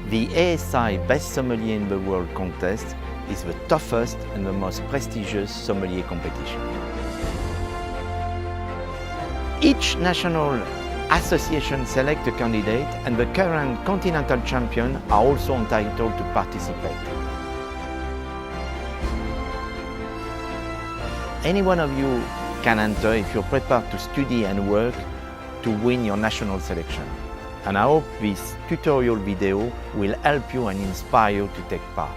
The ASI Best Sommelier in the World contest is the toughest and the most prestigious sommelier competition. Each national association selects a candidate, and the current continental champion are also entitled to participate. Any one of you can enter if you're prepared to study and work to win your national selection. And I hope this tutorial video will help you and inspire you to take part.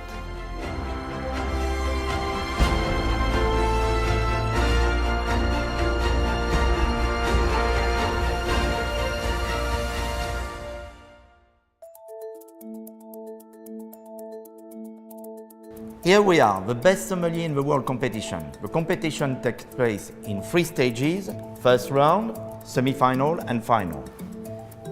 Here we are, the best sommelier in the world competition. The competition takes place in 3 stages: first round, semi-final and final.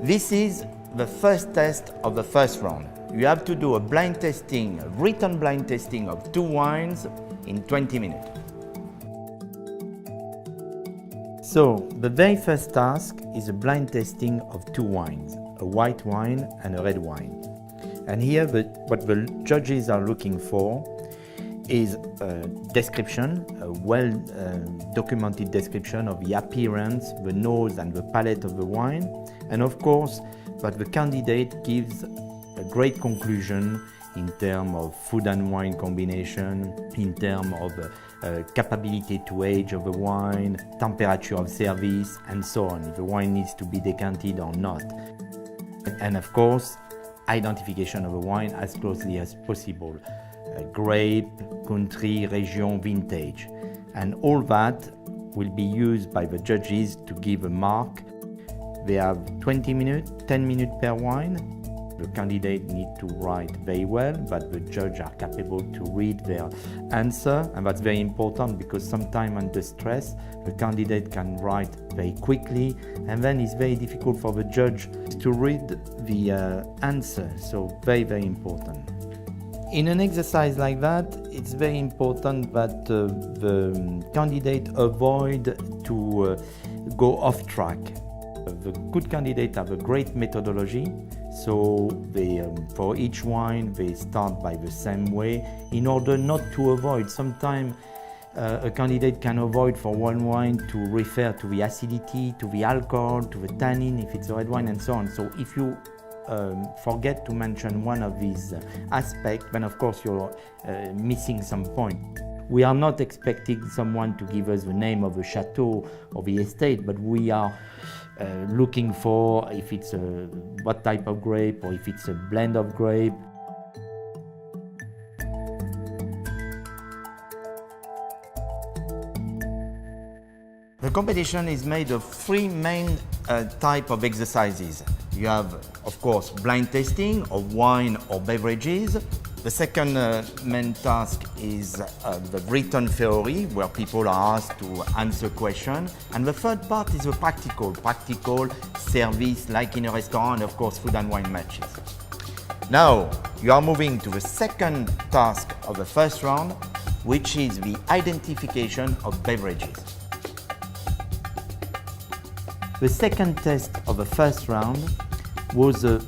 This is the first test of the first round. You have to do a blind testing, a written blind testing of 2 wines in 20 minutes. So, the very first task is a blind testing of 2 wines, a white wine and a red wine. And here what the judges are looking for is a description, a well-documented description of the appearance, the nose and the palate of the wine, and of course that the candidate gives a great conclusion in terms of food and wine combination, in terms of capability to age of the wine, temperature of service, and so on, if the wine needs to be decanted or not. And of course, identification of the wine as closely as possible. Grape, country, region, vintage. And all that will be used by the judges to give a mark. They have 20 minutes, 10 minutes per wine. The candidate needs to write very well, but the judge are capable to read their answer, and that's very important because sometimes under stress, the candidate can write very quickly, and then it's very difficult for the judge to read the answer, so very, very important. In an exercise like that, it's very important that the candidate avoid to go off track. The good candidates have a great methodology, so they, for each wine they start by the same way in order not to avoid. Sometimes a candidate can avoid for one wine to refer to the acidity, to the alcohol, to the tannin if it's a red wine, and so on. So if you forget to mention one of these aspects, then of course you're missing some point. We are not expecting someone to give us the name of the chateau or the estate, but we are looking for if it's what type of grape or if it's a blend of grape. The competition is made of 3 main types of exercises. You have, of course, blind tasting of wine or beverages. The second main task is the written theory, where people are asked to answer questions. And the third part is the practical service, like in a restaurant, and of course, food and wine matches. Now, you are moving to the second task of the first round, which is the identification of beverages. The second test of the first round was a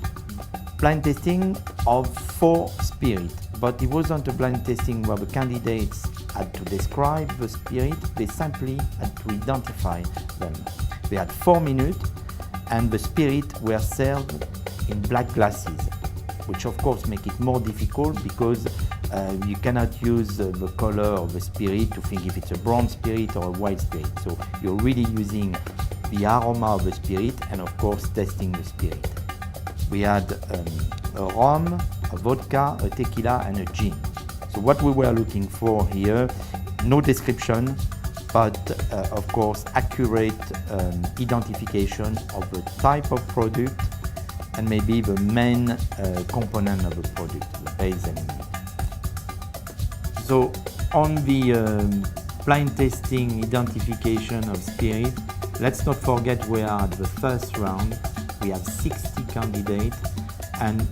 blind tasting of 4 spirits, but it wasn't a blind tasting where the candidates had to describe the spirit, they simply had to identify them. They had 4 minutes, and the spirits were served in black glasses, which of course make it more difficult because you cannot use the color of the spirit to think if it's a brown spirit or a white spirit. So you're really using the aroma of the spirit and of course testing the spirit. We had a rum, a vodka, a tequila and a gin. So what we were looking for here, no description, but of course accurate identification of the type of product and maybe the main component of the product, the base element. So on the blind tasting identification of spirit, let's not forget we are at the first round. We have 60 candidates and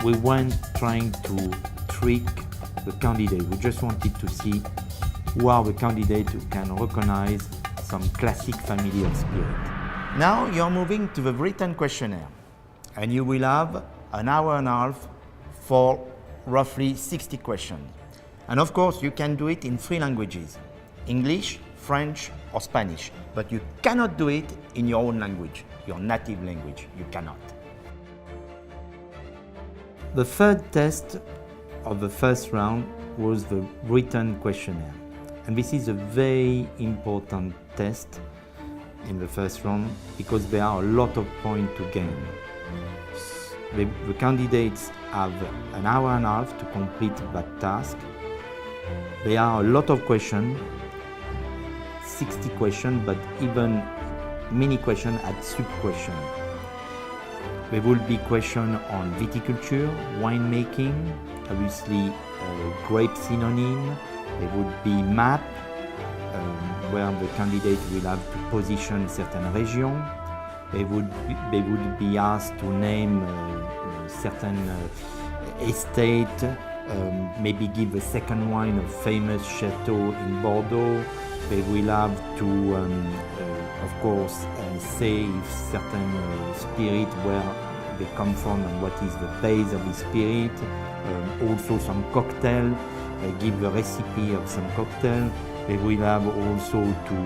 we weren't trying to trick the candidate. We just wanted to see who are the candidates who can recognize some classic family of spirit. Now you're moving to the written questionnaire and you will have an hour and a half for roughly 60 questions. And of course, you can do it in 3 languages, English, French, or Spanish, but you cannot do it in your own language, your native language. You cannot. The third test of the first round was the written questionnaire. And this is a very important test in the first round because there are a lot of points to gain. The candidates have an hour and a half to complete that task. There are a lot of questions, 60 questions, but even mini questions add sub-questions. There will be questions on viticulture, winemaking, obviously grape synonym. There would be map, where the candidate will have to position certain regions. They would be asked to name certain estate, maybe give a second wine of famous chateau in Bordeaux. They will have to, of course, say if certain spirit where they come from and what is the base of the spirit. Also some cocktail, give a recipe of some cocktail. They will have also to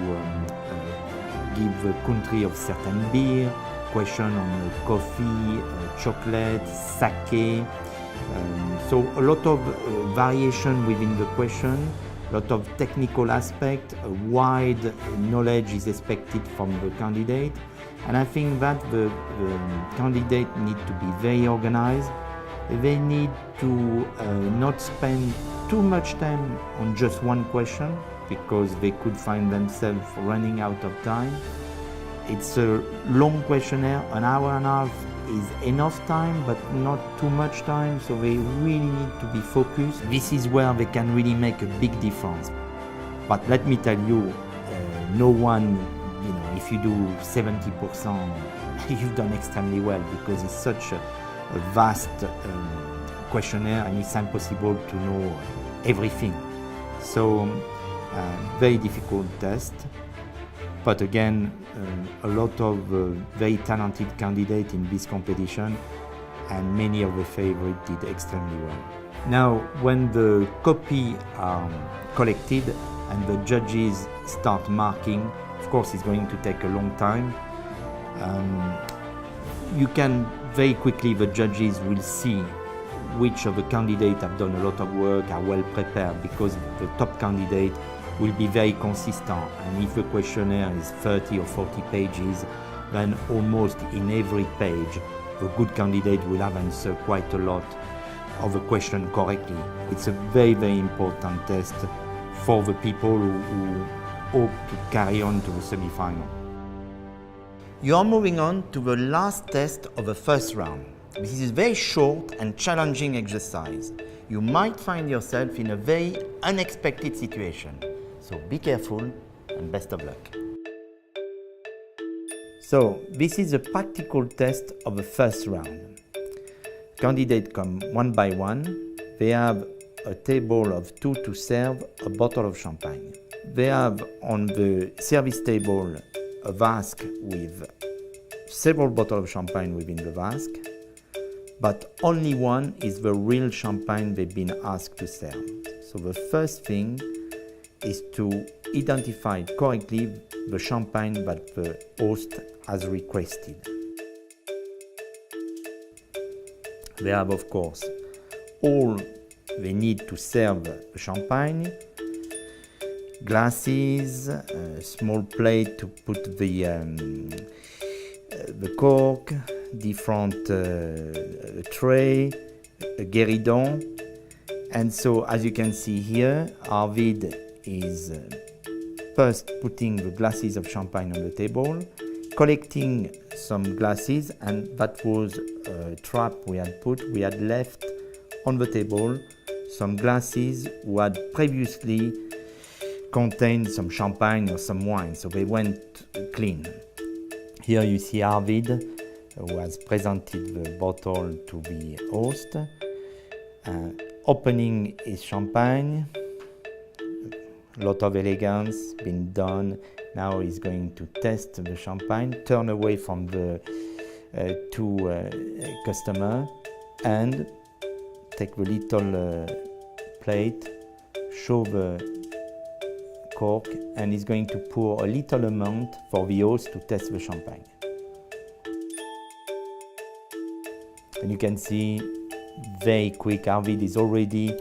give a country of certain beer, question on coffee, chocolate, sake. So a lot of variation within the question, a lot of technical aspect, a wide knowledge is expected from the candidate. And I think that the candidate need to be very organized. They need to not spend too much time on just one question because they could find themselves running out of time. It's a long questionnaire, an hour and a half is enough time, but not too much time, so they really need to be focused. This is where they can really make a big difference. But let me tell you, no one, if you do 70%, you've done extremely well because it's such a vast questionnaire and it's impossible to know everything. So, very difficult test. But again, a lot of very talented candidates in this competition and many of the favorites did extremely well. Now, when the copy are collected and the judges start marking, of course it's going to take a long time. You can very quickly, the judges will see which of the candidates have done a lot of work, are well prepared, because the top candidate will be very consistent. And if the questionnaire is 30 or 40 pages, then almost in every page, the good candidate will have answered quite a lot of the question correctly. It's a very, very important test for the people who hope to carry on to the semi-final. You are moving on to the last test of the first round. This is a very short and challenging exercise. You might find yourself in a very unexpected situation. So be careful and best of luck. So this is a practical test of the first round. Candidates come one by one. They have a table of 2 to serve a bottle of champagne. They have on the service table a vasque with several bottles of champagne within the vasque, but only one is the real champagne they've been asked to serve. So the first thing is to identify correctly the champagne that the host has requested. They have, of course, all they need to serve the champagne: glasses, a small plate to put the cork, different tray, a guéridon. And so, as you can see here, Arvid is first putting the glasses of champagne on the table, collecting some glasses, and that was a trap we had left on the table some glasses who had previously contained some champagne or some wine, so they went clean. Here you see Arvid, who has presented the bottle to the host, opening his champagne. A lot of elegance been done. Now he's going to test the champagne, turn away from the two customers, and take the little plate, show the cork, and he's going to pour a little amount for the host to test the champagne. And you can see very quick, Arvid is already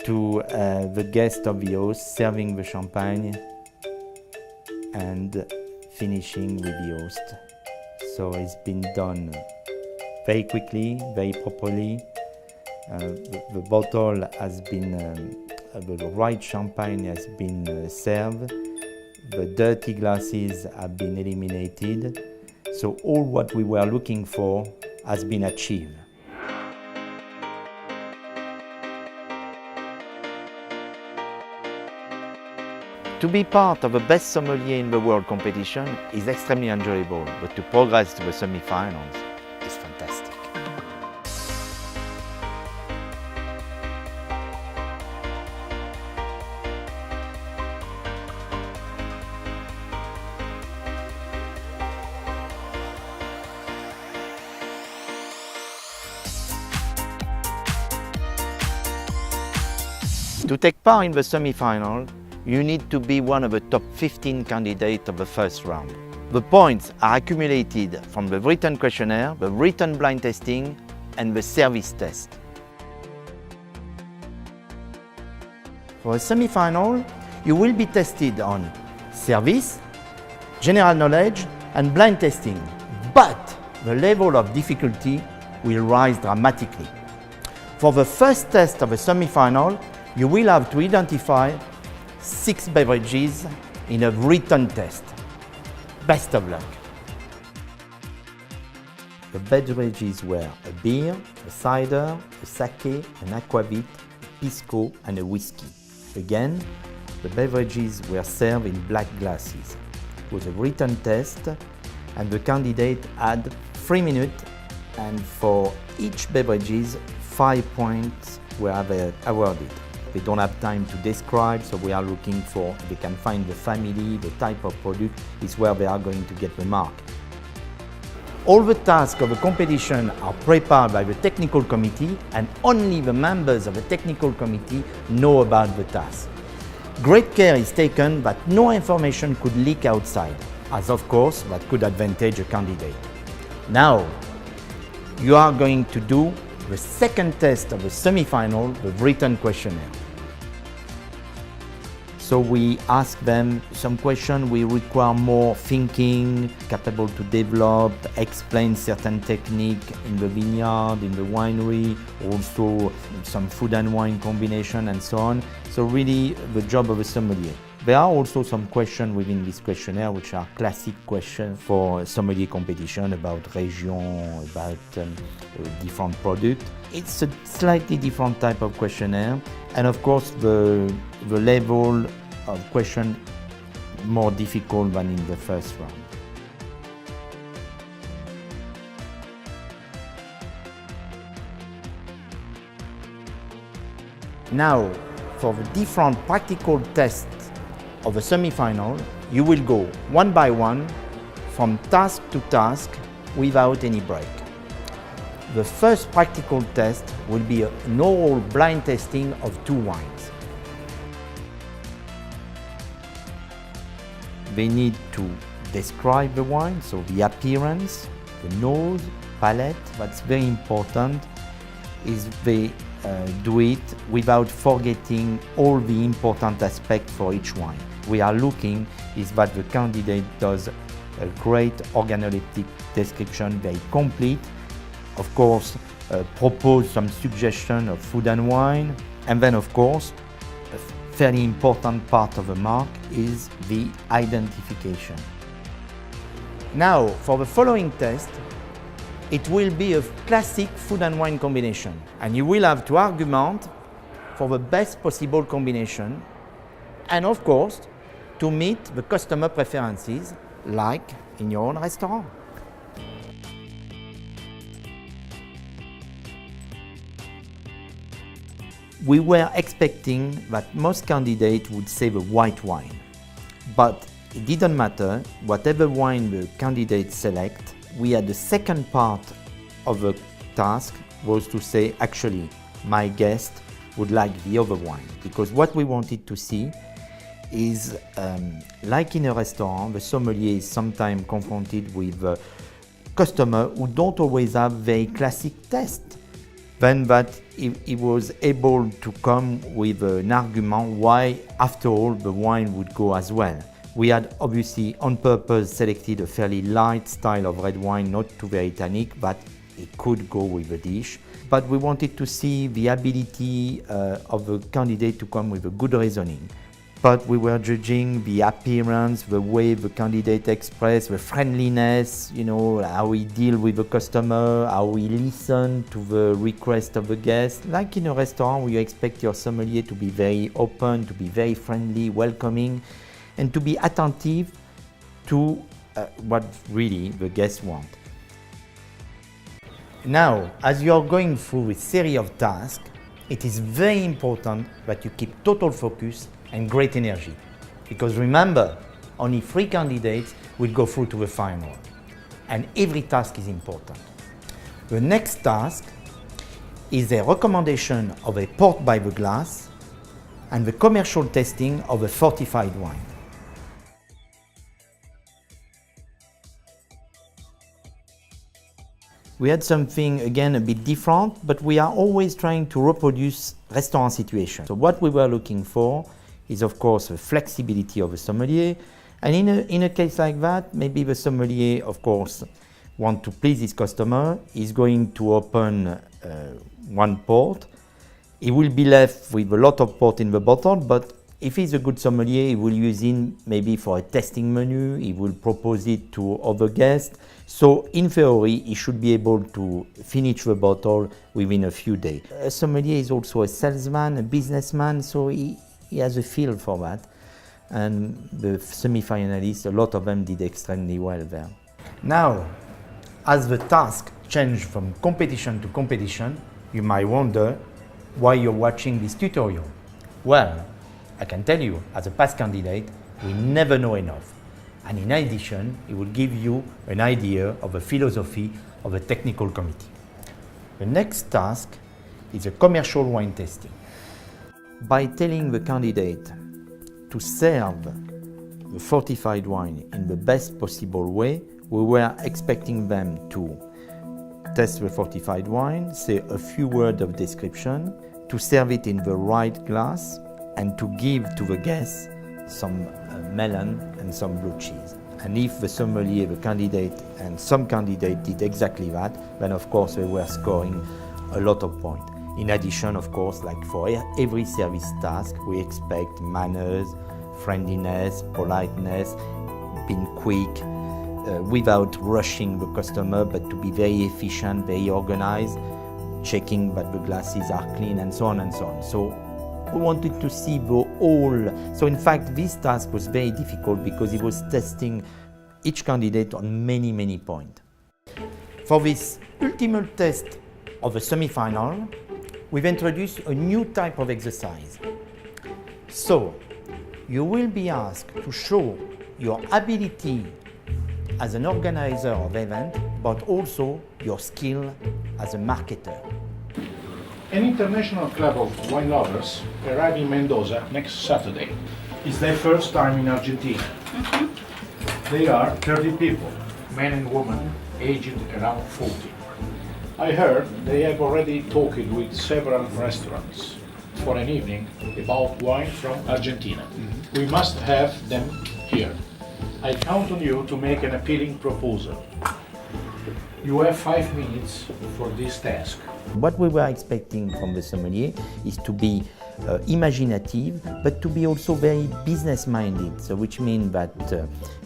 to the guest of the host, serving the champagne and finishing with the host. So it's been done very quickly, very properly. The bottle has been, the right champagne has been served. The dirty glasses have been eliminated. So all what we were looking for has been achieved. To be part of the best sommelier in the world competition is extremely enjoyable, but to progress to the semi-finals is fantastic. To take part in the semi-final, you need to be one of the top 15 candidates of the first round. The points are accumulated from the written questionnaire, the written blind testing, and the service test. For a semi-final, you will be tested on service, general knowledge, and blind testing, but the level of difficulty will rise dramatically. For the first test of a semi-final, you will have to identify 6 beverages in a written test. Best of luck. The beverages were a beer, a cider, a sake, an aquavit, a pisco, and a whiskey. Again, the beverages were served in black glasses. It was a written test, and the candidate had 3 minutes, and for each beverages, 5 points were awarded. They don't have time to describe, so we are looking for, they can find the family, the type of product, is where they are going to get the mark. All the tasks of the competition are prepared by the technical committee, and only the members of the technical committee know about the task. Great care is taken that no information could leak outside, as of course that could advantage a candidate. Now, you are going to do the second test of the semi-final, the written questionnaire. So we ask them some questions, we require more thinking, capable to develop, explain certain technique in the vineyard, in the winery, also some food and wine combination and so on. So really the job of a sommelier. There are also some questions within this questionnaire which are classic questions for sommelier competition about region, about different products. It's a slightly different type of questionnaire, and of course the level of question more difficult than in the first round. Now, for the different practical tests of a semi-final, you will go one by one from task to task without any break. The first practical test will be an oral blind testing of 2 wines. They need to describe the wine, so the appearance, the nose, palate. That's very important, is they do it without forgetting all the important aspects for each wine. We are looking is that the candidate does a great organoleptic description, very complete. Of course, propose some suggestion of food and wine. And then, of course, a fairly important part of the mark is the identification. Now, for the following test, it will be a classic food and wine combination. And you will have to argument for the best possible combination. And of course, to meet the customer preferences, like in your own restaurant. We were expecting that most candidates would say the white wine, but it didn't matter. Whatever wine the candidates select, we had the second part of the task was to say, actually, my guest would like the other wine. Because what we wanted to see is, like in a restaurant, the sommelier is sometimes confronted with customers who don't always have very classic taste. Then that he was able to come with an argument why, after all, the wine would go as well. We had obviously on purpose selected a fairly light style of red wine, not too very tannic, but it could go with the dish. But we wanted to see the ability of the candidate to come with a good reasoning. But we were judging the appearance, the way the candidate expressed, the friendliness, you know, how he deal with the customer, how he listen to the request of the guest. Like in a restaurant where you expect your sommelier to be very open, to be very friendly, welcoming, and to be attentive to what really the guests want. Now, as you are going through a series of tasks, it is very important that you keep total focus and great energy. Because remember, only 3 candidates will go through to the final. And every task is important. The next task is a recommendation of a port by the glass and the commercial testing of a fortified wine. We had something, again, a bit different, but we are always trying to reproduce restaurant situations. So what we were looking for is, of course, the flexibility of the sommelier. And in a case like that, maybe the sommelier, of course, want to please his customer, is going to open one port. He will be left with a lot of port in the bottle, but if he's a good sommelier, he will use it maybe for a tasting menu, he will propose it to other guests. So in theory, he should be able to finish the bottle within a few days. A sommelier is also a salesman, a businessman, so he has a feel for that. And the semi-finalists, a lot of them did extremely well there. Now, as the task changed from competition to competition, you might wonder why you're watching this tutorial. Well, I can tell you, as a past candidate, we never know enough. And in addition, it will give you an idea of the philosophy of a technical committee. The next task is a commercial wine tasting. By telling the candidate to serve the fortified wine in the best possible way, we were expecting them to test the fortified wine, say a few words of description, to serve it in the right glass, and to give to the guests some melon and some blue cheese. And if the sommelier, the candidate, and some candidate did exactly that, then of course they were scoring a lot of points. In addition, of course, like for every service task, we expect manners, friendliness, politeness, being quick, without rushing the customer, but to be very efficient, very organized, checking that the glasses are clean, and so on and so on. So we wanted to see the whole. So in fact, this task was very difficult because it was testing each candidate on many, many points. For this ultimate test of the semi-final, we've introduced a new type of exercise. So you will be asked to show your ability as an organizer of event, but also your skill as a marketer. An international club of wine lovers arrive in Mendoza next Saturday. It's their first time in Argentina. They are 30 people, men and women, aged around 40. I heard they have already talked with several restaurants for an evening about wine from Argentina. We must have them here. I count on you to make an appealing proposal. You have 5 minutes for this task. What we were expecting from the sommelier is to be imaginative, but to be also very business-minded, so which means that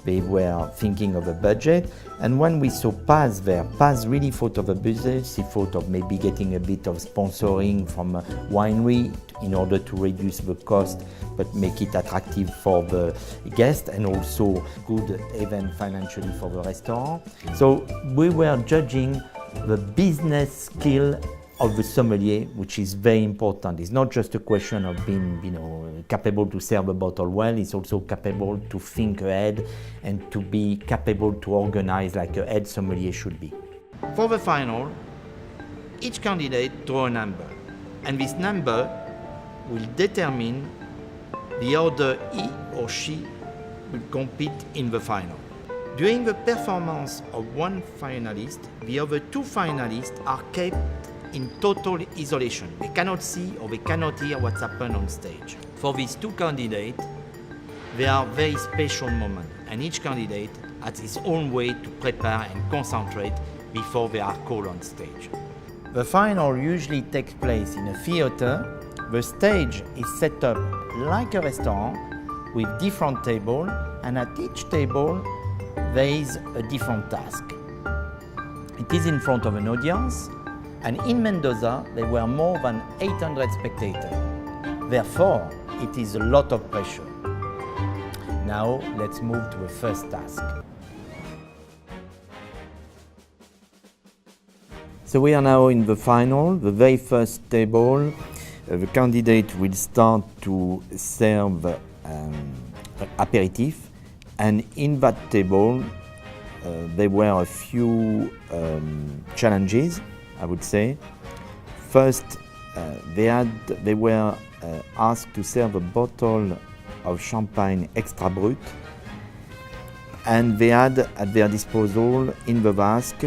they were thinking of a budget. And when we saw Paz there, Paz really thought of a business. He thought of maybe getting a bit of sponsoring from a winery in order to reduce the cost, but make it attractive for the guest and also good event financially for the restaurant. So we were judging the business skill of the sommelier, which is very important. It's not just a question of being, capable to serve a bottle well. It's also capable to think ahead and to be capable to organize like a head sommelier should be. For the final, each candidate draw a number, and this number will determine the order he or she will compete in the final. During the performance of one finalist, the other two finalists are kept in total isolation. They cannot see or they cannot hear what's happened on stage. For these two candidates, there are very special moments, and each candidate has his own way to prepare and concentrate before they are called on stage. The final usually takes place in a theater. The stage is set up like a restaurant with different tables, and at each table there is a different task. It is in front of an audience, and in Mendoza there were more than 800 spectators. Therefore, it is a lot of pressure. Now let's move to the first task. So we are now in the final, the very first table. The candidate will start to serve aperitif, and in that table there were a few challenges, I would say. First, they were asked to serve a bottle of champagne extra brut, and they had at their disposal in the vasque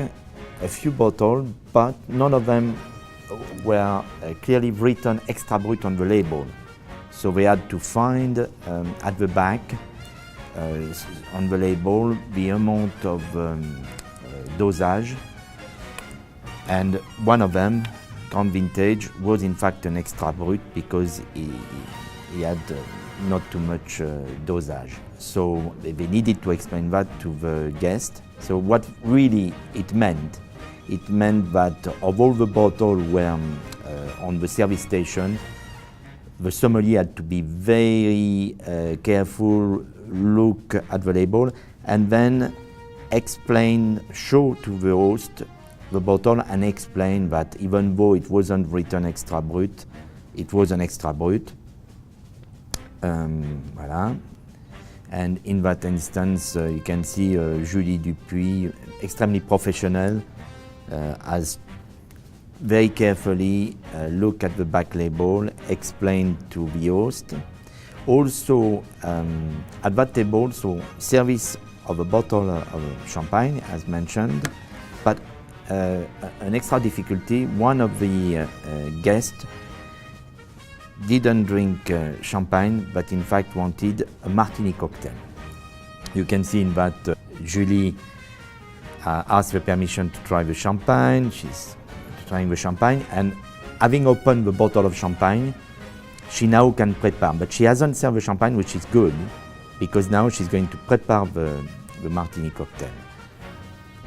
a few bottles, but none of them were clearly written extra brut on the label. So they had to find at the back on the label the amount of dosage, and one of them, Grand Vintage, was in fact an extra brut because he had not too much dosage. So they needed to explain that to the guest. So what really it meant that of all the bottles were on the service station, the sommelier had to be very careful, look at the label, and then show to the host the bottle and explain that even though it wasn't written extra brut, it was an extra brut. Voilà. And in that instance, you can see Julie Dupuis, extremely professional, has very carefully looked at the back label, explained to the host. Also, at that table, so service of a bottle of champagne, as mentioned, but an extra difficulty, one of the guests didn't drink champagne, but in fact wanted a martini cocktail. You can see in that Julie asked for permission to try the champagne. She's trying the champagne, and having opened the bottle of champagne, she now can prepare. But she hasn't served the champagne, which is good, because now she's going to prepare the martini cocktail.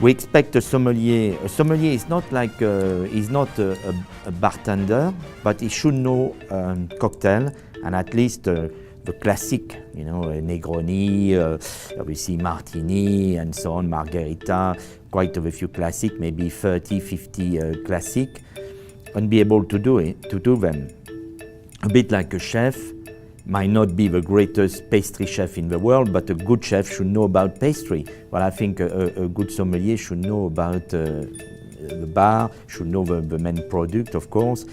We expect a sommelier. A sommelier is not like he's not a bartender, but he should know cocktail, and at least the classic, you know, Negroni, obviously Martini, and so on, Margherita, quite a few classic, maybe 30, 50 classic, and be able to do them. A bit like a chef, might not be the greatest pastry chef in the world, but a good chef should know about pastry. Well, I think a good sommelier should know about the bar, should know the main product, of course,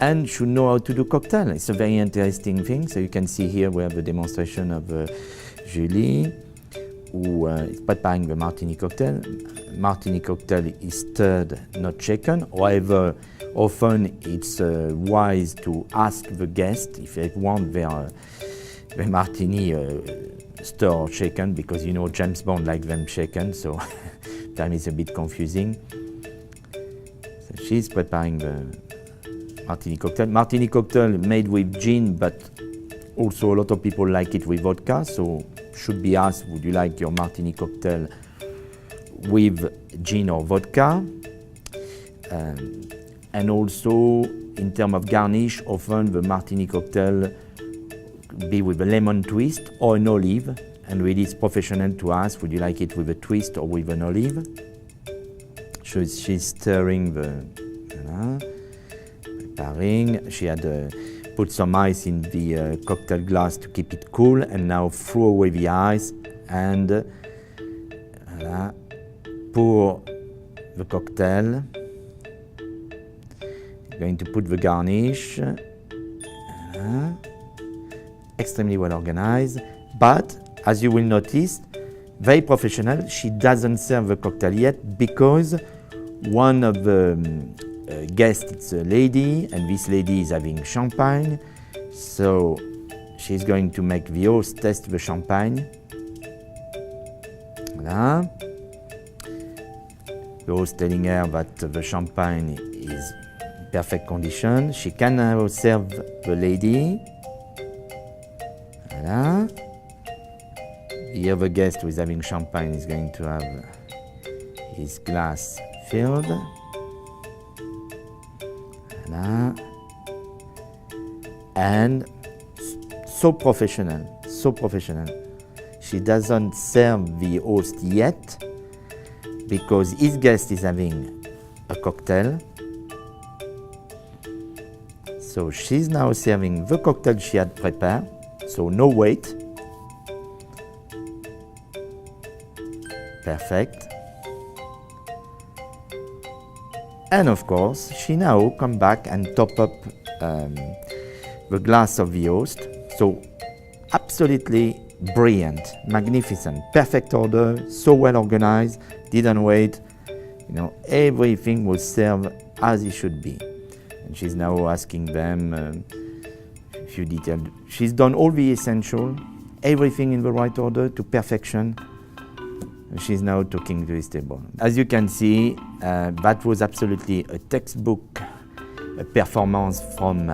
and should know how to do cocktail. It's a very interesting thing. So you can see here we have the demonstration of Julie, who is preparing the martini cocktail. Martini cocktail is stirred, not shaken. However, often it's wise to ask the guest if they want their martini stirred or shaken, because you know James Bond likes them shaken, so time is a bit confusing. So she's preparing the martini cocktail. Martini cocktail made with gin, but also a lot of people like it with vodka, so should be asked, would you like your martini cocktail with gin or vodka? And also, in terms of garnish, often the martini cocktail be with a lemon twist or an olive, and really it's professional to ask, would you like it with a twist or with an olive? So she's stirring preparing. She had put some ice in the cocktail glass to keep it cool, and now throw away the ice and pour the cocktail. Going to put the garnish. Extremely well organized, but as you will notice, very professional. She doesn't serve the cocktail yet because one of the guests is a lady, and this lady is having champagne. So she's going to make the host test the champagne. Voilà. The host telling her that the champagne is perfect condition. She can now serve the lady. Voilà. The other guest who is having champagne is going to have his glass filled. Voilà. And so professional, so professional. She doesn't serve the host yet because his guest is having a cocktail. So she's now serving the cocktail she had prepared, so no wait. Perfect. And of course, she now come back and top up the glass of the host. So absolutely brilliant, magnificent, perfect order, so well organized, didn't wait. You know, everything was served as it should be. And she's now asking them a few details. She's done all the essential, everything in the right order to perfection. And she's now talking to this table. As you can see, that was absolutely a textbook performance from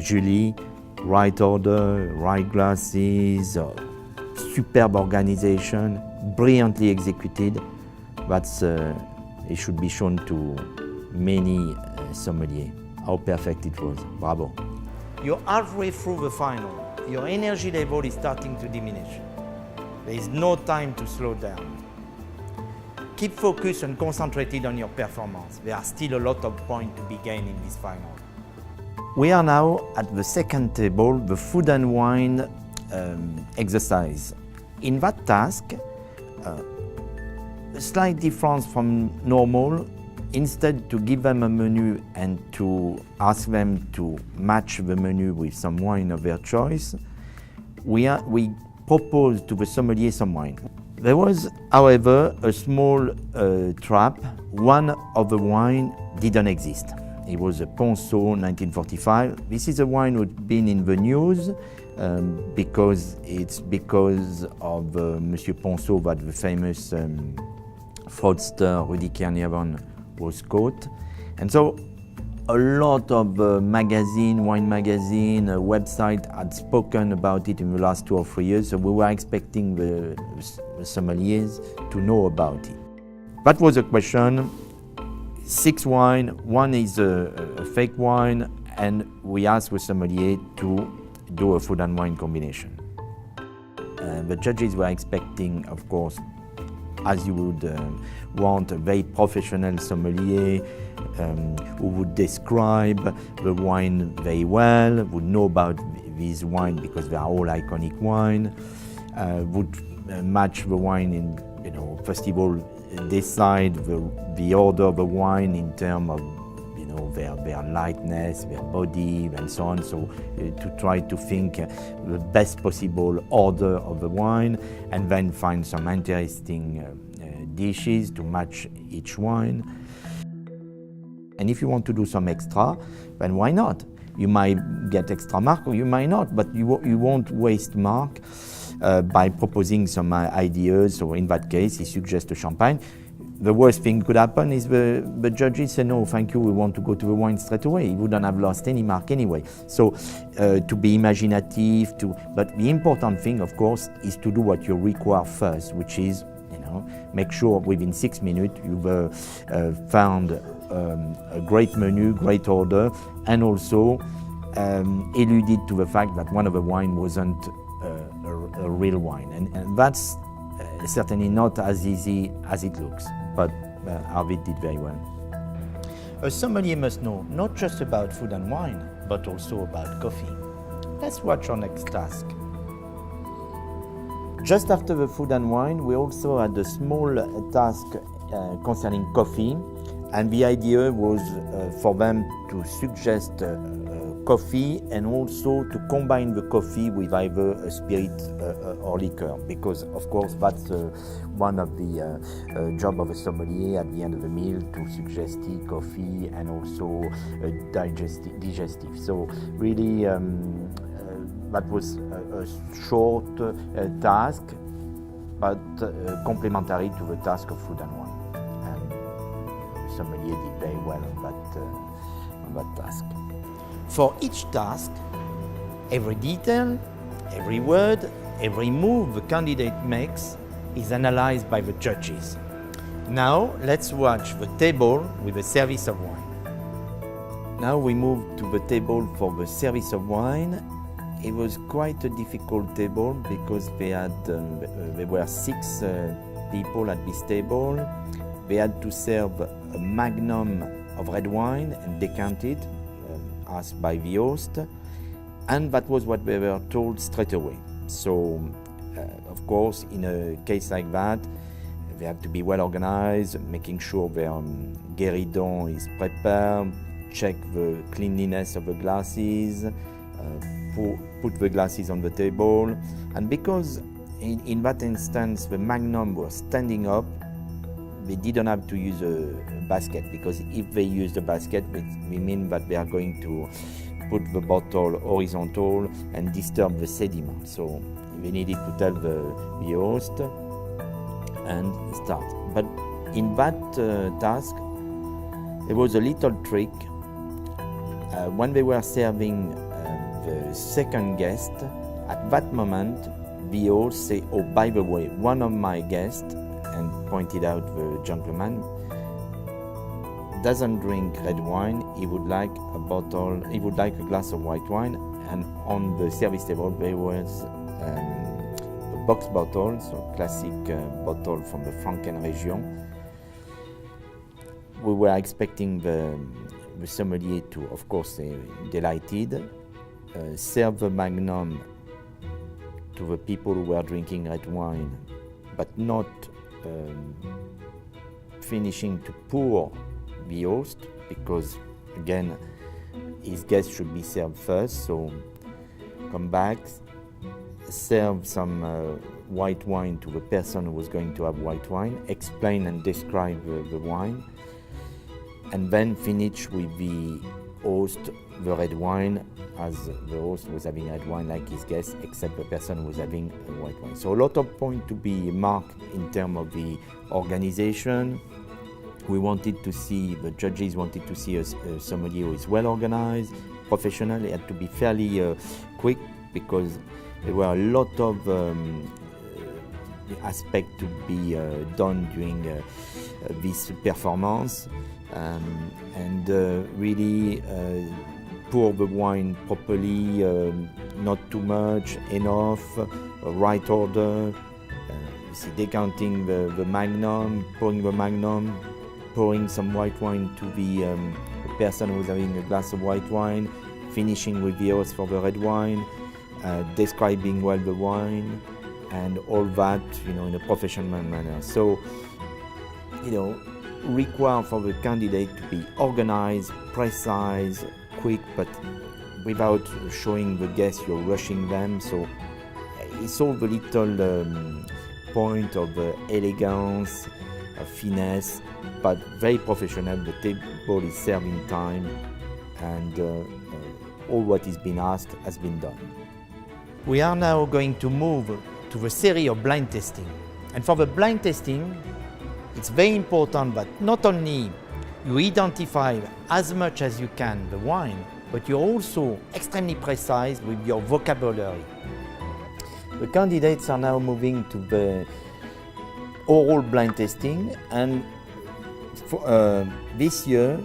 Julie. Right order, right glasses, superb organization, brilliantly executed. That's it should be shown to many sommeliers how perfect it was. Bravo. You're halfway through the final. Your energy level is starting to diminish. There is no time to slow down. Keep focused and concentrated on your performance. There are still a lot of points to be gained in this final. We are now at the second table, the food and wine exercise. In that task, a slight difference from normal, instead to give them a menu and to ask them to match the menu with some wine of their choice, we proposed to the sommelier some wine. There was, however, a small trap. One of the wine didn't exist. It was a Ponceau 1945. This is a wine which had been in the news because of Monsieur Ponceau that the famous fraudster Rudy Kerniavon was caught. And so a lot of wine magazine, website had spoken about it in the last 2 or 3 years, so we were expecting the sommeliers to know about it. That was a question. 6 wine, one is a fake wine, and we asked the sommelier to do a food and wine combination. The judges were expecting, of course, as you would want, a very professional sommelier who would describe the wine very well, would know about these wine because they are all iconic wine, would match the wine in, first of all, decide the order of the wine in terms of their lightness, their body, and so on. So to try to think the best possible order of the wine, and then find some interesting dishes to match each wine. And if you want to do some extra, then why not? You might get extra mark or you might not, but you won't waste mark by proposing some ideas. So in that case, he suggests a champagne. The worst thing could happen is the judges say, no, thank you, we want to go to the wine straight away. He wouldn't have lost any mark anyway. So to be imaginative, but the important thing, of course, is to do what you require first, which is, make sure within 6 minutes you've found a great menu, great order, and also alluded to the fact that one of the wine wasn't a real wine. And that's certainly not as easy as it looks, but Arvid did very well. A sommelier must know not just about food and wine, but also about coffee. Let's watch our next task. Just after the food and wine, we also had a small task concerning coffee. And the idea was for them to suggest coffee and also to combine the coffee with either a spirit or liquor, because of course that's one of the job of a sommelier at the end of the meal, to suggest tea, coffee, and also digestive. So really that was a short task, but complementary to the task of food and wine. And the sommelier did very well on that task. For each task, every detail, every word, every move the candidate makes is analyzed by the judges. Now let's watch the table with the service of wine. Now we move to the table for the service of wine. It was quite a difficult table because there were 6 people at this table. They had to serve a magnum of red wine and decant it, asked by the host, and that was what they were told straight away. So, of course, in a case like that, they have to be well organized, making sure their guéridon is prepared, check the cleanliness of the glasses, put the glasses on the table. And because in that instance the magnum was standing up, they didn't have to use a basket, because if they use the basket, we mean that they are going to put the bottle horizontal and disturb the sediment. So they needed to tell the host and start. But in that task, there was a little trick. When they were serving the second guest, at that moment, the host say, "Oh, by the way, one of my guests," and pointed out the gentleman, doesn't drink red wine. He would like a glass of white wine. And on the service table there was a box bottle, so classic bottle from the Franken region. We were expecting the sommelier to, of course, delighted, serve the magnum to the people who were drinking red wine, but not finishing to pour the host, because again his guests should be served first. So come back, serve some white wine to the person who was going to have white wine, explain and describe the wine, and then finish with the host the red wine, as the host was having red wine like his guest, except the person who was having white wine. So a lot of points to be marked in terms of the organization. We wanted to see, the judges wanted to see a sommelier who is well organized, professional. It had to be fairly quick, because there were a lot of aspects to be done during this performance, and really pour the wine properly, not too much, enough, right order. Decanting the magnum, pouring the magnum, pouring some white wine to the person who was having a glass of white wine, finishing with the host for the red wine, describing well the wine, and all that, in a professional manner. So, require for the candidate to be organized, precise, quick, but without showing the guests you're rushing them. So it's all the little point of elegance, finesse, but very professional. The table is served in time, and all what is being asked has been done. We are now going to move to the series of blind testing. And for the blind testing, it's very important that not only you identify as much as you can the wine, but you're also extremely precise with your vocabulary. The candidates are now moving to the oral blind testing, and for, this year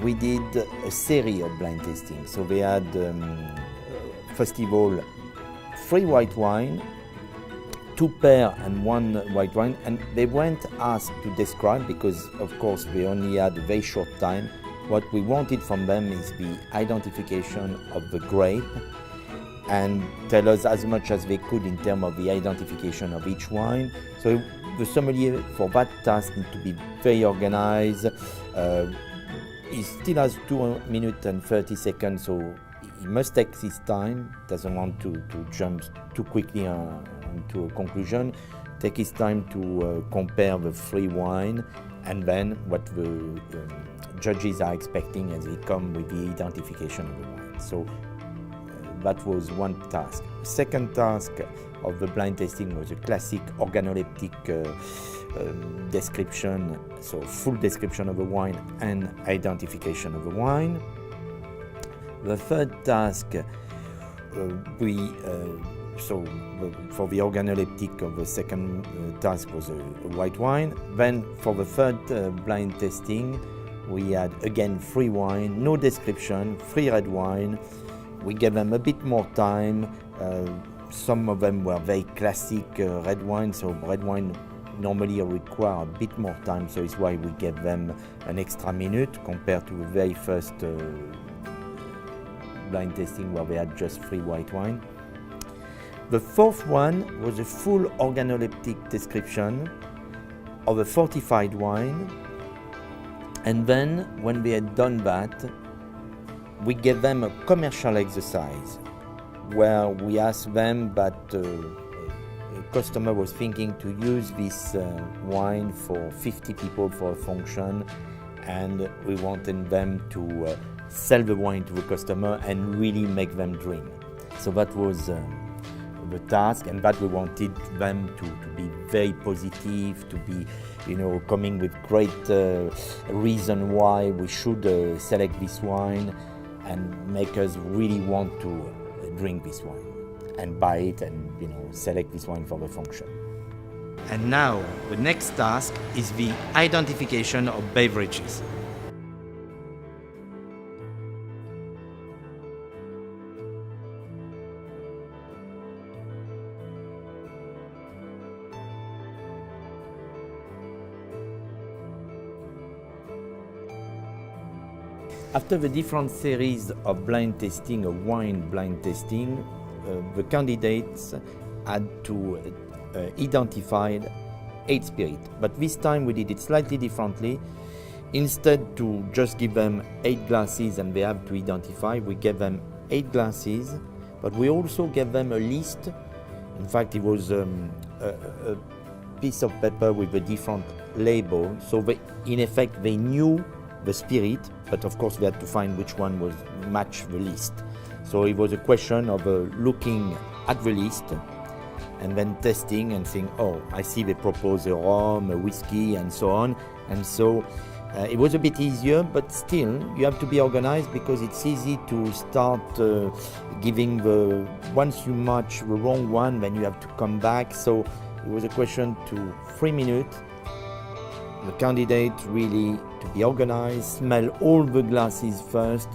we did a series of blind testing. So we had, first of all, 3 white wine, 2 pear and 1 white wine, and they weren't asked to describe, because of course we only had a very short time. What we wanted from them is the identification of the grape, and tell us as much as they could in terms of the identification of each wine. So the sommelier for that task needs to be very organized. He still has 2 minutes and 30 seconds, so he must take his time, doesn't want to jump too quickly to a conclusion. Take his time to compare the 3 wine and then what the judges are expecting as they come with the identification of the wine. So that was one task. The second task of the blind tasting was a classic organoleptic description, so full description of the wine and identification of the wine. The third task, for the organoleptic of the second task was a white wine. Then for the third blind tasting, we had again 3 wine, no description, 3 red wine. We gave them a bit more time. Some of them were very classic red wine, so red wine normally require a bit more time, so it's why we gave them an extra minute compared to the very first blind tasting where they had just 3 white wine. The fourth one was a full organoleptic description of a fortified wine, and then when they had done that, we gave them a commercial exercise where we asked them that a customer was thinking to use this wine for 50 people for a function, and we wanted them to sell the wine to the customer and really make them drink. So that was the task, and that we wanted them to be very positive, to be, coming with great reason why we should select this wine and make us really want to drink this wine and buy it and select this wine for the function. And now the next task is the identification of beverages. After the different series of blind tasting, of wine blind tasting, the candidates had to identify 8 spirits. But this time we did it slightly differently. Instead to just give them 8 glasses and they have to identify, we gave them 8 glasses, but we also gave them a list. In fact, it was a piece of paper with a different label, so in effect they knew the spirit, but of course they had to find which one was match the list. So it was a question of looking at the list and then testing and saying, oh, I see they propose a rum, a whiskey, and so on. And so it was a bit easier, but still you have to be organized, because it's easy to start giving once you match the wrong one, then you have to come back. So it was a question to 3 minutes. The candidate really to be organized, smell all the glasses first,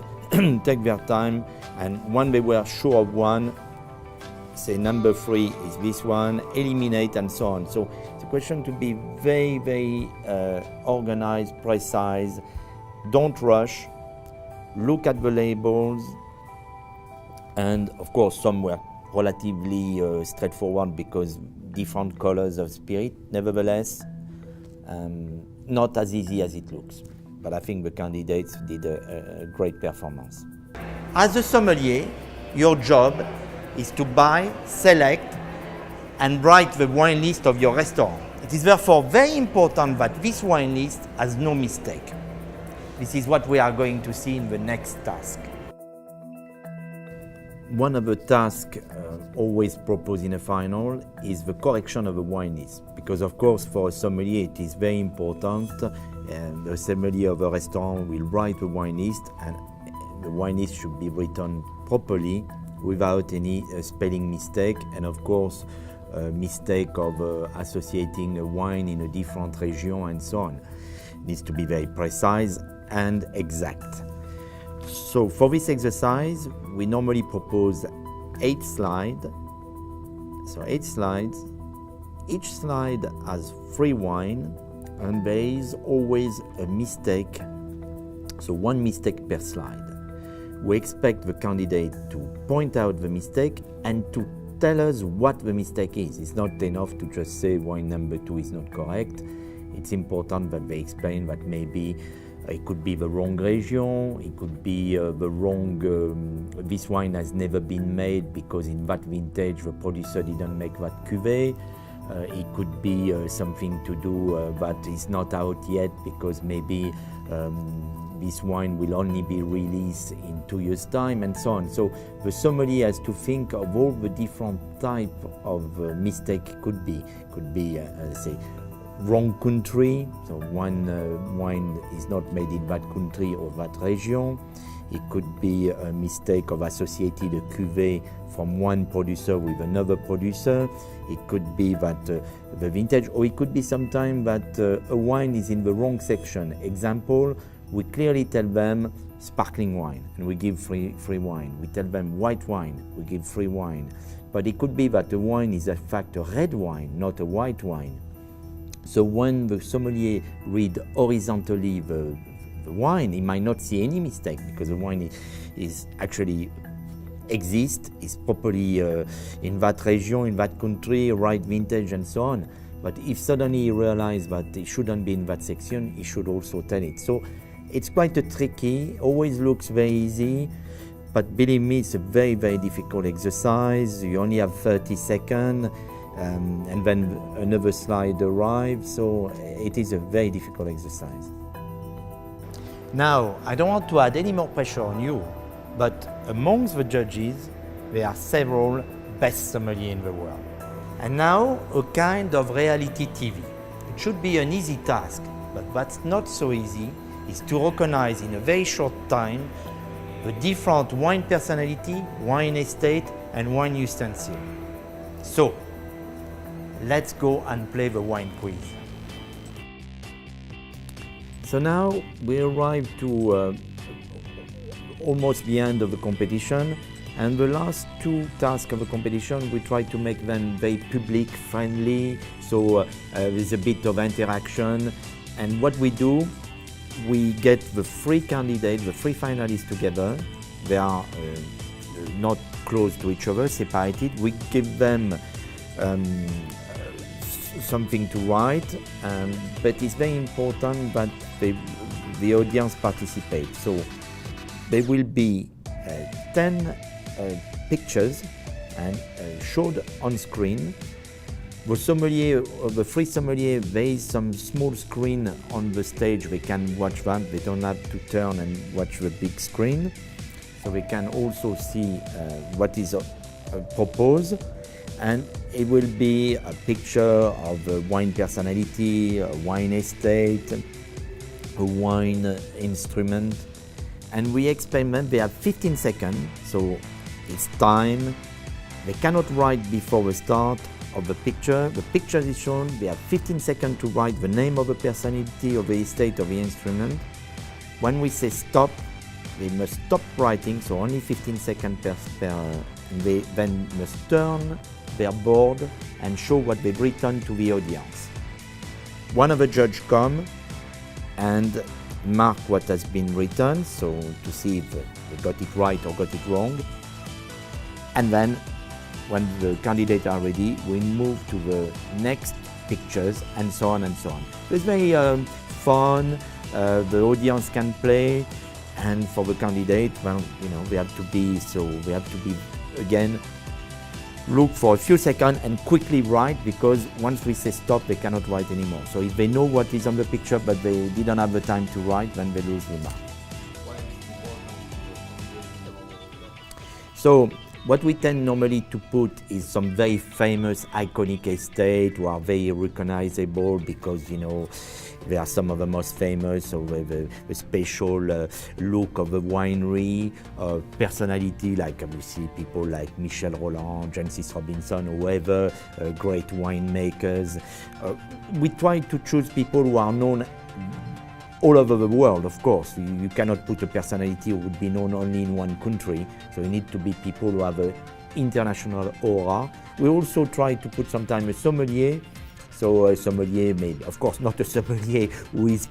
take their time, and when they were sure of one, say number 3 is this one, eliminate, and so on. So it's a question to be very, very organized, precise. Don't rush. Look at the labels, and of course some were relatively straightforward because different colors of spirit. Nevertheless, not as easy as it looks, but I think the candidates did a great performance. As a sommelier, your job is to buy, select, and write the wine list of your restaurant. It is therefore very important that this wine list has no mistake. This is what we are going to see in the next task. One of the tasks always proposed in a final is the correction of the wine list, because of course for a sommelier it is very important, and the sommelier of a restaurant will write the wine list, and the wine list should be written properly without any spelling mistake, and of course mistake of associating a wine in a different region and so on. It needs to be very precise and exact. So for this exercise, we normally propose 8 slides. So 8 slides. Each slide has 3 wine, and there is always a mistake. So 1 mistake per slide. We expect the candidate to point out the mistake and to tell us what the mistake is. It's not enough to just say wine number 2 is not correct. It's important that they explain that maybe it could be the wrong region, it could be the wrong, this wine has never been made because in that vintage the producer didn't make that cuvée. It could be something to do that is not out yet because maybe this wine will only be released in 2 years' time, and so on. So the sommelier has to think of all the different type of mistake could be. Could be, say, wrong country, so one wine is not made in that country or that region. It could be a mistake of associating a cuvée from one producer with another producer. It could be that the vintage, or it could be sometimes that a wine is in the wrong section. Example, we clearly tell them sparkling wine and we give free wine. We tell them white wine, we give free wine. But it could be that the wine is in fact a red wine, not a white wine. So when the sommelier read horizontally the wine, he might not see any mistake because the wine is actually exists, is properly in that region, in that country, right vintage and so on. But if suddenly he realizes that it shouldn't be in that section, he should also tell it. So it's quite a tricky, always looks very easy, but believe me, it's a very, very difficult exercise. You only have 30 seconds. And then another slide arrives, so it is a very difficult exercise. Now, I don't want to add any more pressure on you, but amongst the judges, there are several best sommeliers in the world. And now, a kind of reality TV. It should be an easy task, but what's not so easy is to recognize in a very short time the different wine personality, wine estate, and wine utensil. So, let's go and play the wine quiz. So now we arrive to almost the end of the competition, and the last 2 tasks of the competition we try to make them very public, friendly, so there's a bit of interaction. And what we do, we get the 3 candidates, the 3 finalists together. They are not close to each other, separated. We give them something to write, but it's very important that the audience participate. So there will be 10 pictures and showed on screen. The sommelier, the 3 sommelier, there is some small screen on the stage. They can watch that. They don't have to turn and watch the big screen. So they can also see what is proposed. And it will be a picture of a wine personality, a wine estate, a wine instrument. And we experiment, they have 15 seconds, so it's time. They cannot write before the start of the picture. The picture is shown, they have 15 seconds to write the name of the personality, of the estate, of the instrument. When we say stop, they must stop writing, so only 15 seconds per they then must turn their board and show what they've written to the audience. One of the judges come and mark what has been written, so to see if they got it right or got it wrong. And then, when the candidates are ready, we move to the next pictures and so on and so on. It's very fun, the audience can play, and for the candidate, well, you know, they have to be, again, look for a few seconds and quickly write, because once we say stop, they cannot write anymore. So if they know what is on the picture but they didn't have the time to write, then they lose the mark. So what we tend normally to put is some very famous iconic estate who are very recognizable because, you know, they are some of the most famous, so with a special look of the winery, personality, like we see people like Michel Roland, Jancis Robinson, whoever, great winemakers. We try to choose people who are known all over the world, of course. You cannot put a personality who would be known only in one country, so you need to be people who have an international aura. We also try to put sometimes a sommelier. So a sommelier, maybe, of course, not a sommelier who is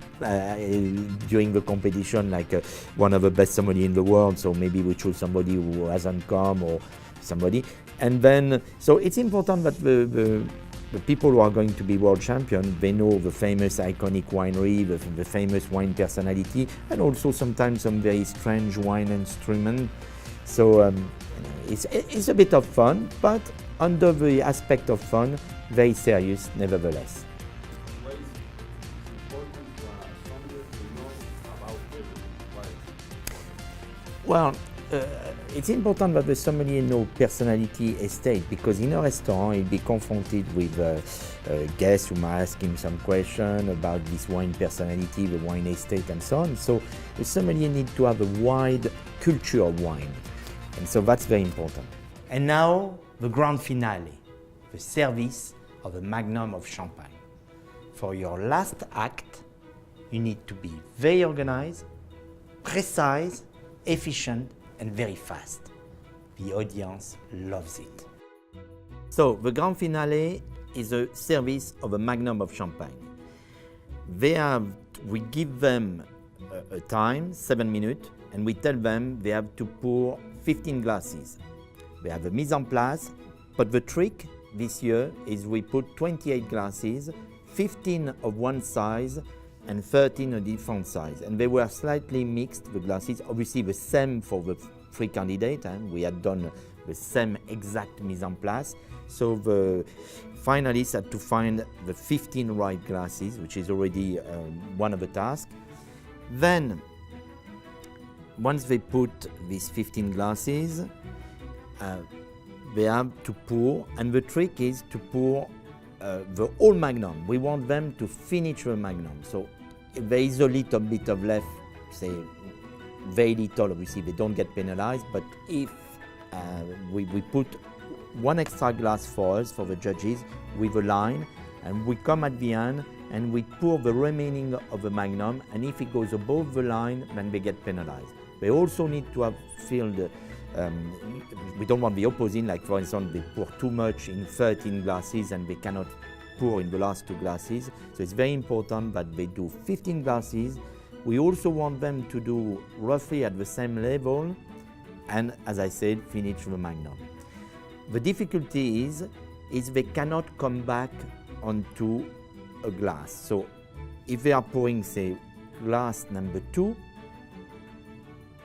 during the competition like one of the best sommeliers in the world. So maybe we choose somebody who hasn't come or somebody. And then, so it's important that the people who are going to be world champion, they know the famous iconic winery, the famous wine personality, and also sometimes some very strange wine instrument. So it's a bit of fun, but under the aspect of fun, very serious nevertheless. Well, it's important that the sommelier know personality estate, because in a restaurant he'll be confronted with guests who might ask him some question about this wine personality, the wine estate and so on. So the sommelier needs to have a wide culture of wine, and so that's very important. And now the grand finale, the service of a magnum of champagne. For your last act, you need to be very organized, precise, efficient, and very fast. The audience loves it. So the grand finale is a service of a magnum of champagne. We give them a time, 7 minutes, and we tell them they have to pour 15 glasses. They have a mise en place, but the trick this year is we put 28 glasses, 15 of one size and 13 a different size. And they were slightly mixed, the glasses, obviously the same for the three candidates, and we had done the same exact mise en place. So the finalists had to find the 15 right glasses, which is already one of the tasks. Then, once they put these 15 glasses, they have to pour, and the trick is to pour the whole magnum. We want them to finish the magnum. So if there is a little bit of left, say very little, obviously they don't get penalized, but if we put one extra glass for us, for the judges, with a line, and we come at the end and we pour the remaining of the magnum, and if it goes above the line, then they get penalized. They also need to have filled, we don't want the opposite, like for instance, they pour too much in 13 glasses and they cannot pour in the last 2 glasses. So it's very important that they do 15 glasses. We also want them to do roughly at the same level, and as I said, finish the magnum. The difficulty is they cannot come back onto a glass. So if they are pouring, say, glass number 2,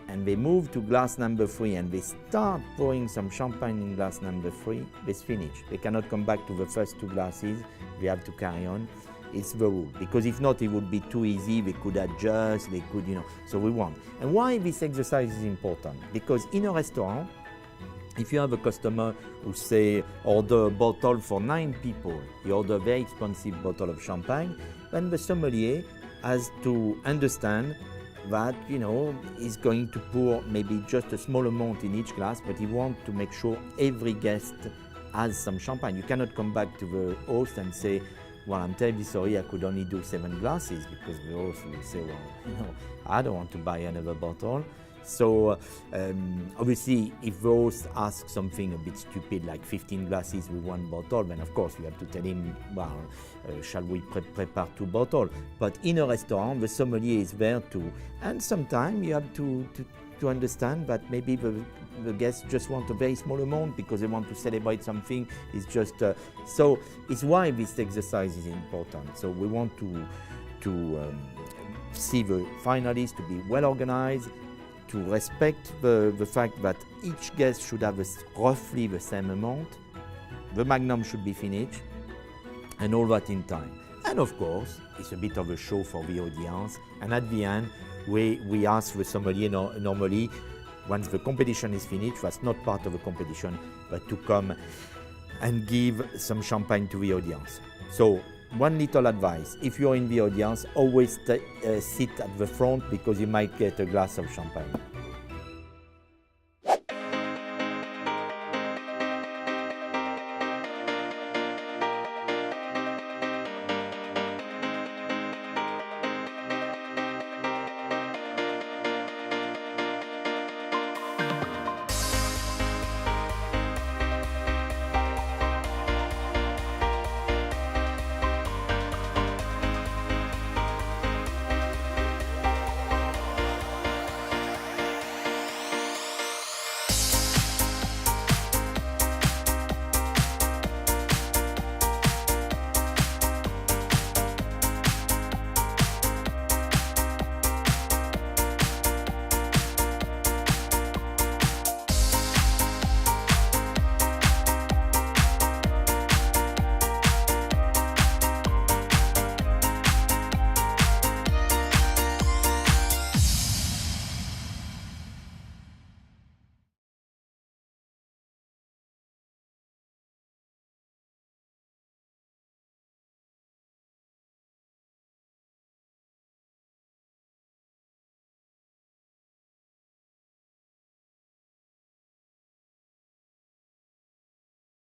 and they move to glass number 3 and they start pouring some champagne in glass number 3, they finish. They cannot come back to the first 2 glasses, they have to carry on. It's the rule, because if not, it would be too easy, they could adjust, they could, so we want. And why this exercise is important? Because in a restaurant, if you have a customer who say, order a bottle for 9 people, you order a very expensive bottle of champagne, then the sommelier has to understand that, is going to pour maybe just a small amount in each glass, but he wants to make sure every guest has some champagne. You cannot come back to the host and say, well, I'm terribly sorry, I could only do 7 glasses, because the host will say, well, I don't want to buy another bottle. So obviously, if the host asks something a bit stupid, like 15 glasses with 1 bottle, then of course you have to tell him, well, shall we prepare 2 bottles? But in a restaurant, the sommelier is there too. And sometimes you have to understand that maybe the guests just want a very small amount because they want to celebrate something. It's just, so it's why this exercise is important. So we want to see the finalists to be well organized, to respect the fact that each guest should have roughly the same amount, the magnum should be finished, and all that in time. And of course, it's a bit of a show for the audience, and at the end, we ask the sommelier normally, once the competition is finished, that's not part of the competition, but to come and give some champagne to the audience. So, one little advice, if you're in the audience, always sit at the front, because you might get a glass of champagne.